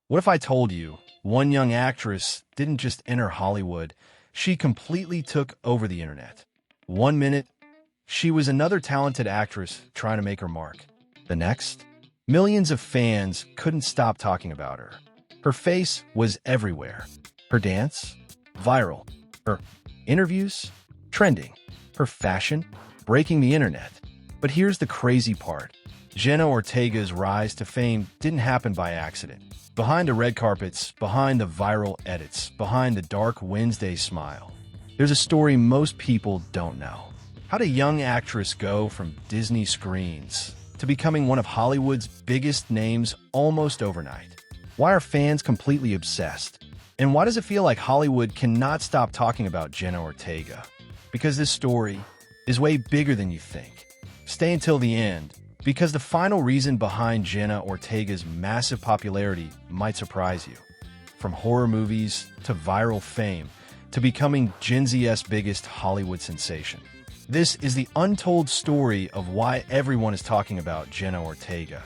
What if I told you one young actress didn't just enter Hollywood, she completely took over the internet? One minute, she was another talented actress trying to make her mark. The next, millions of fans couldn't stop talking about her. Her face was everywhere. Her dance, viral. Her interviews, trending. Her fashion, breaking the internet. But here's the crazy part. Jenna Ortega's rise to fame didn't happen by accident. Behind the red carpets, behind the viral edits, behind the dark Wednesday smile, there's a story most people don't know. How did a young actress go from Disney screens to becoming one of Hollywood's biggest names almost overnight? Why are fans completely obsessed? And why does it feel like Hollywood cannot stop talking about Jenna Ortega? Because this story is way bigger than you think. Stay until the end, because the final reason behind Jenna Ortega's massive popularity might surprise you. From horror movies to viral fame to becoming Gen Z's biggest Hollywood sensation. This is the untold story of why everyone is talking about Jenna Ortega.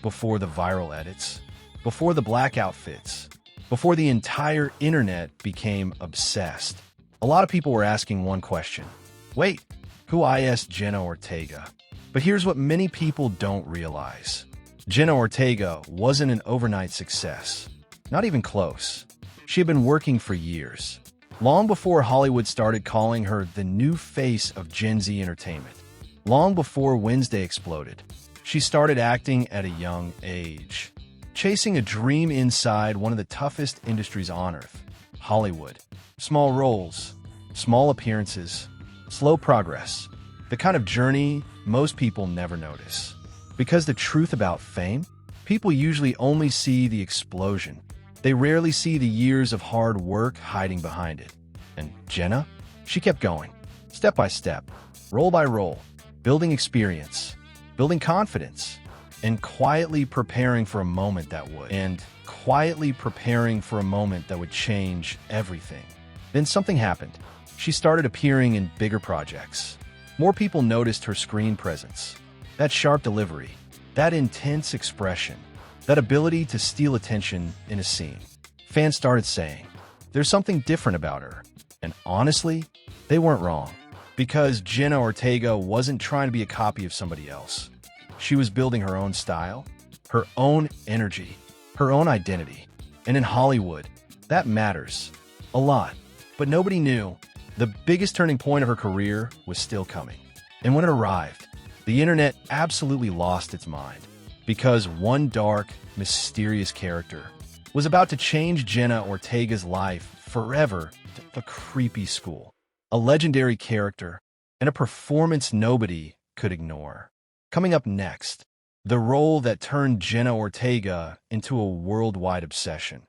Before the viral edits, before the black outfits, before the entire internet became obsessed. A lot of people were asking one question. Wait, who is Jenna Ortega? But here's what many people don't realize. Jenna Ortega wasn't an overnight success. Not even close. She had been working for years. Long before Hollywood started calling her the new face of Gen Z entertainment. Long before Wednesday exploded. She started acting at a young age. Chasing a dream inside one of the toughest industries on earth. Hollywood. Small roles. Small appearances. Slow progress. The kind of journey most people never notice. Because the truth about fame, people usually only see the explosion. They rarely see the years of hard work hiding behind it. And Jenna? She kept going, step by step, roll by roll, building experience, building confidence, and quietly preparing for a moment that would change everything. Then something happened. She started appearing in bigger projects. More people noticed her screen presence, that sharp delivery, that intense expression, that ability to steal attention in a scene. Fans started saying, there's something different about her. And honestly, they weren't wrong. Because Jenna Ortega wasn't trying to be a copy of somebody else. She was building her own style, her own energy, her own identity. And in Hollywood, that matters a lot. But nobody knew the biggest turning point of her career was still coming. And when it arrived, the internet absolutely lost its mind. Because one dark, mysterious character was about to change Jenna Ortega's life forever to a creepy school. A legendary character and a performance nobody could ignore. Coming up next, the role that turned Jenna Ortega into a worldwide obsession.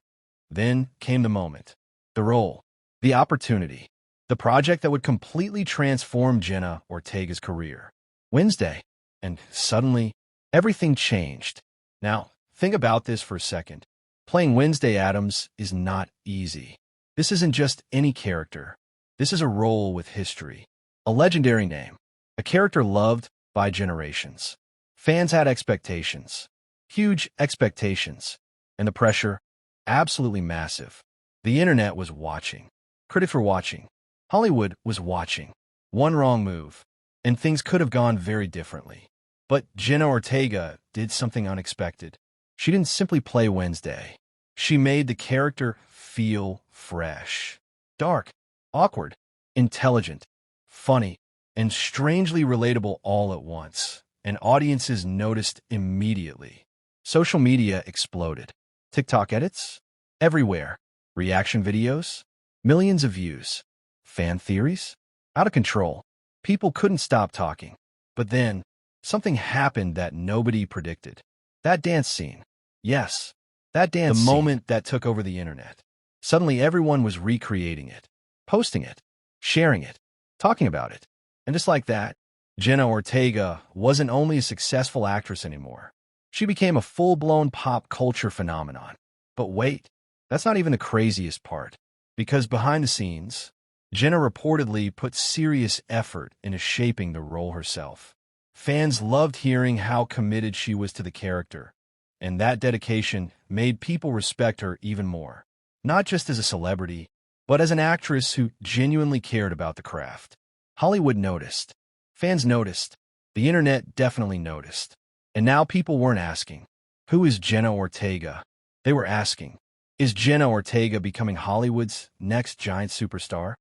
Then came the moment. The role. The opportunity. The project that would completely transform Jenna Ortega's career. Wednesday. And suddenly, everything changed. Now, think about this for a second. Playing Wednesday Addams is not easy. This isn't just any character. This is a role with history. A legendary name. A character loved by generations. Fans had expectations. Huge expectations. And the pressure, absolutely massive. The internet was watching. Critics were watching. Hollywood was watching. One wrong move, and things could have gone very differently. But Jenna Ortega did something unexpected. She didn't simply play Wednesday. She made the character feel fresh. Dark, awkward, intelligent, funny, and strangely relatable all at once. And audiences noticed immediately. Social media exploded. TikTok edits? Everywhere. Reaction videos? Millions of views. Fan theories? Out of control. People couldn't stop talking. But then, something happened that nobody predicted. That dance scene. Yes, that dance scene. The moment that took over the internet. Suddenly everyone was recreating it, posting it, sharing it, talking about it. And just like that, Jenna Ortega wasn't only a successful actress anymore. She became a full-blown pop culture phenomenon. But wait, that's not even the craziest part. Because behind the scenes, Jenna reportedly put serious effort into shaping the role herself. Fans loved hearing how committed she was to the character, and that dedication made people respect her even more. Not just as a celebrity, but as an actress who genuinely cared about the craft. Hollywood noticed. Fans noticed. The internet definitely noticed. And now people weren't asking, "Who is Jenna Ortega?" They were asking, "Is Jenna Ortega becoming Hollywood's next giant superstar?"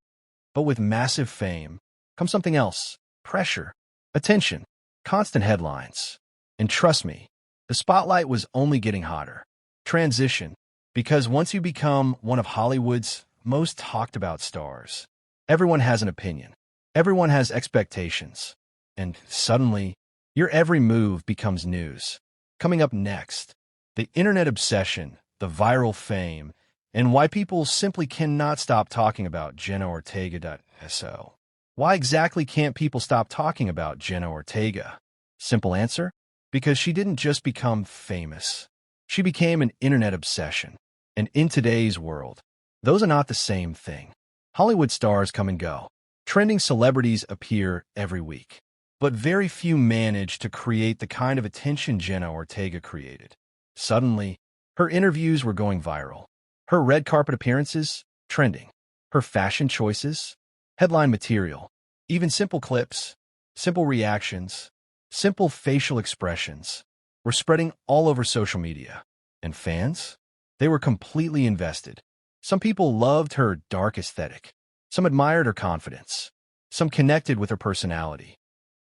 But with massive fame comes something else: pressure, attention, constant headlines. And trust me, the spotlight was only getting hotter. Transition, because once you become one of Hollywood's most talked about stars, everyone has an opinion. Everyone has expectations. And suddenly, your every move becomes news. Coming up next, the internet obsession, the viral fame, and why people simply cannot stop talking about Jenna Ortega. So, why exactly can't people stop talking about Jenna Ortega? Simple answer: because she didn't just become famous. She became an internet obsession. And in today's world, those are not the same thing. Hollywood stars come and go. Trending celebrities appear every week. But very few manage to create the kind of attention Jenna Ortega created. Suddenly, her interviews were going viral. Her red carpet appearances, trending. Her fashion choices, headline material. Even simple clips, simple reactions, simple facial expressions were spreading all over social media. And fans? They were completely invested. Some people loved her dark aesthetic. Some admired her confidence. Some connected with her personality.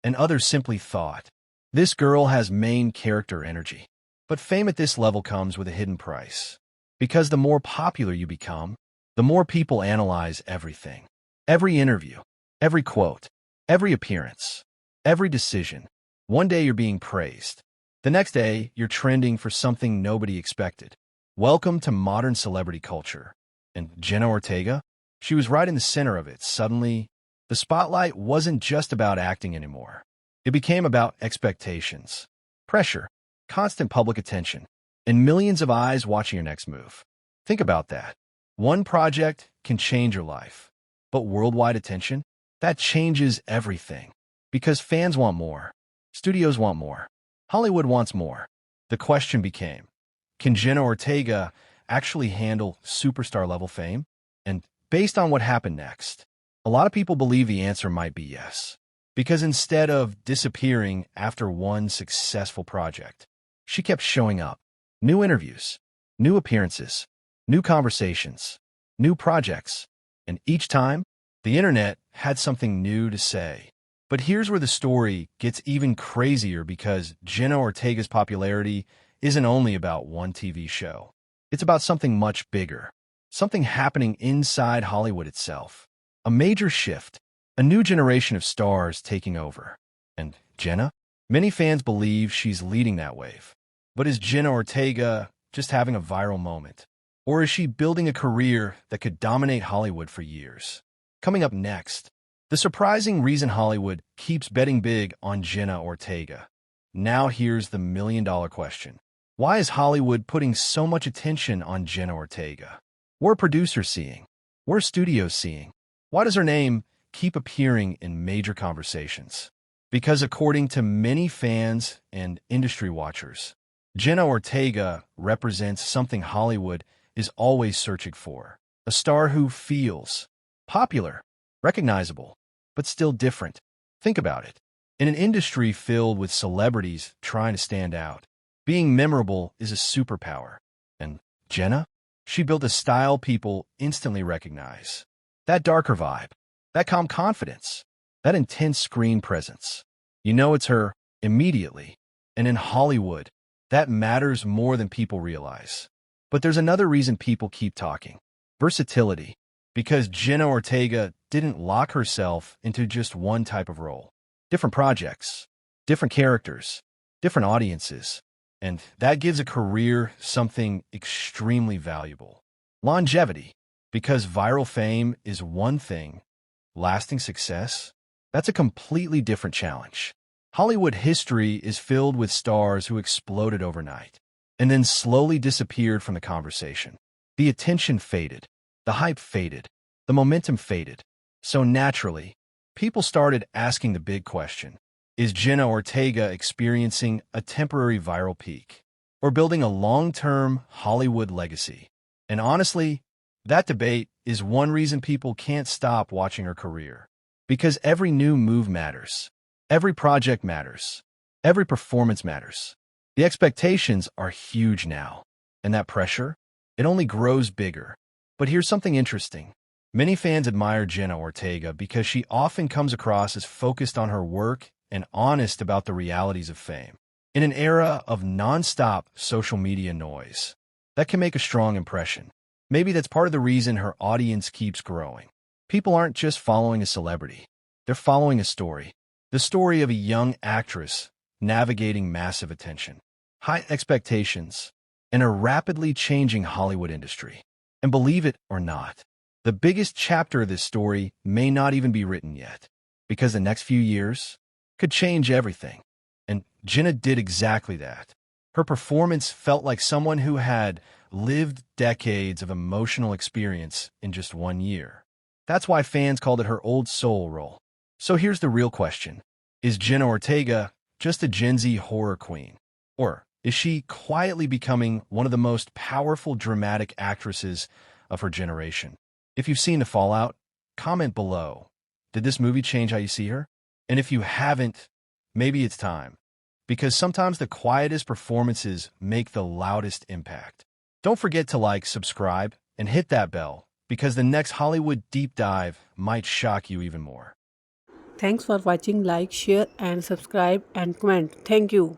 And others simply thought, "This girl has main character energy." But fame at this level comes with a hidden price. Because the more popular you become, the more people analyze everything. Every interview, every quote, every appearance, every decision. One day you're being praised. The next day, you're trending for something nobody expected. Welcome to modern celebrity culture. And Jenna Ortega? She was right in the center of it. Suddenly, the spotlight wasn't just about acting anymore. It became about expectations, pressure, constant public attention, and millions of eyes watching your next move. Think about that. One project can change your life, but worldwide attention? That changes everything. Because fans want more. Studios want more. Hollywood wants more. The question became, can Jenna Ortega actually handle superstar-level fame? And based on what happened next, a lot of people believe the answer might be yes. Because instead of disappearing after one successful project, she kept showing up. New interviews, new appearances, new conversations, new projects. And each time, the internet had something new to say. But here's where the story gets even crazier, because Jenna Ortega's popularity isn't only about one TV show. It's about something much bigger. Something happening inside Hollywood itself. A major shift. A new generation of stars taking over. And Jenna? Many fans believe she's leading that wave. But is Jenna Ortega just having a viral moment? Or is she building a career that could dominate Hollywood for years? Coming up next, the surprising reason Hollywood keeps betting big on Jenna Ortega. Now here's the million-dollar question. Why is Hollywood putting so much attention on Jenna Ortega? What are producers seeing? What are studios seeing? Why does her name keep appearing in major conversations? Because according to many fans and industry watchers, Jenna Ortega represents something Hollywood is always searching for. A star who feels popular, recognizable, but still different. Think about it. In an industry filled with celebrities trying to stand out, being memorable is a superpower. And Jenna? She built a style people instantly recognize. That darker vibe, that calm confidence, that intense screen presence. You know it's her immediately. And in Hollywood, that matters more than people realize. But there's another reason people keep talking. Versatility. Because Jenna Ortega didn't lock herself into just one type of role. Different projects, different characters, different audiences. And that gives a career something extremely valuable. Longevity. Because viral fame is one thing, lasting success, that's a completely different challenge. Hollywood history is filled with stars who exploded overnight and then slowly disappeared from the conversation. The attention faded, the hype faded, the momentum faded. So naturally, people started asking the big question: is Jenna Ortega experiencing a temporary viral peak? or building a long-term Hollywood legacy? And honestly, that debate is one reason people can't stop watching her career. Because every new move matters. Every project matters. Every performance matters. The expectations are huge now. And that pressure, it only grows bigger. But here's something interesting. Many fans admire Jenna Ortega because she often comes across as focused on her work and honest about the realities of fame. In an era of non-stop social media noise, that can make a strong impression. Maybe that's part of the reason her audience keeps growing. People aren't just following a celebrity. They're following a story. The story of a young actress navigating massive attention, high expectations, and a rapidly changing Hollywood industry. And believe it or not, the biggest chapter of this story may not even be written yet, because the next few years could change everything. And Jenna did exactly that. Her performance felt like someone who had lived decades of emotional experience in just 1 year. That's why fans called it her old soul role. So here's the real question. Is Jenna Ortega just a Gen Z horror queen? Or is she quietly becoming one of the most powerful dramatic actresses of her generation? If you've seen The Fallout, comment below. Did this movie change how you see her? And if you haven't, maybe it's time. Because sometimes the quietest performances make the loudest impact. Don't forget to like, subscribe, and hit that bell, because the next Hollywood deep dive might shock you even more. Thanks for watching. Like, share and subscribe and comment. Thank you.